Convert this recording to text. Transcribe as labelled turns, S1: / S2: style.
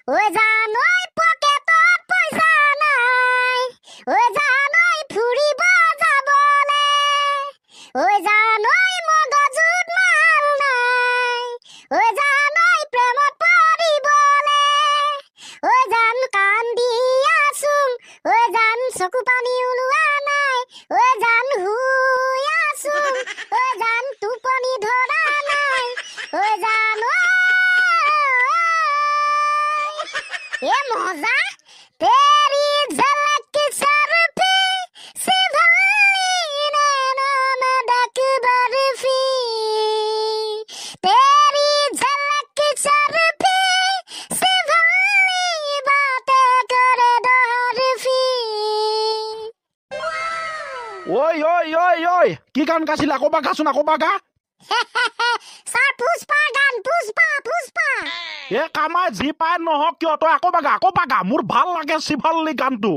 S1: ঐ জানৈ পকেটত পইচা নাই, ঐ জানৈ ফুৰিব যাবলে, ঐ জানৈ মগজুত মাল নাই, ঐ জানৈ প্ৰেমত পৰিবলে, ঐ জান কান্দি আছোং, ঐ জান চকু পানী ওলোৱা নাই, ঐ জান শুই আছোং, ঐ জান টোপনি ধৰা নাই, ঐ জান ये मौजा तेरी झलक सरफी सिभली नैना में डक बर्फी तेरी झलक सरफी सिभली बातें करे दरफी
S2: ঐ কি গান গাইছিল আকৌ বা গাচোন আকৌ বা গা
S1: सर पुष्पा गान पुष्पा पुष्पा
S2: এ কামাই যি পায় নহওক কিয় তই আকৌ বা গা মোৰ ভাল লাগে শিৱাল্লি গানটো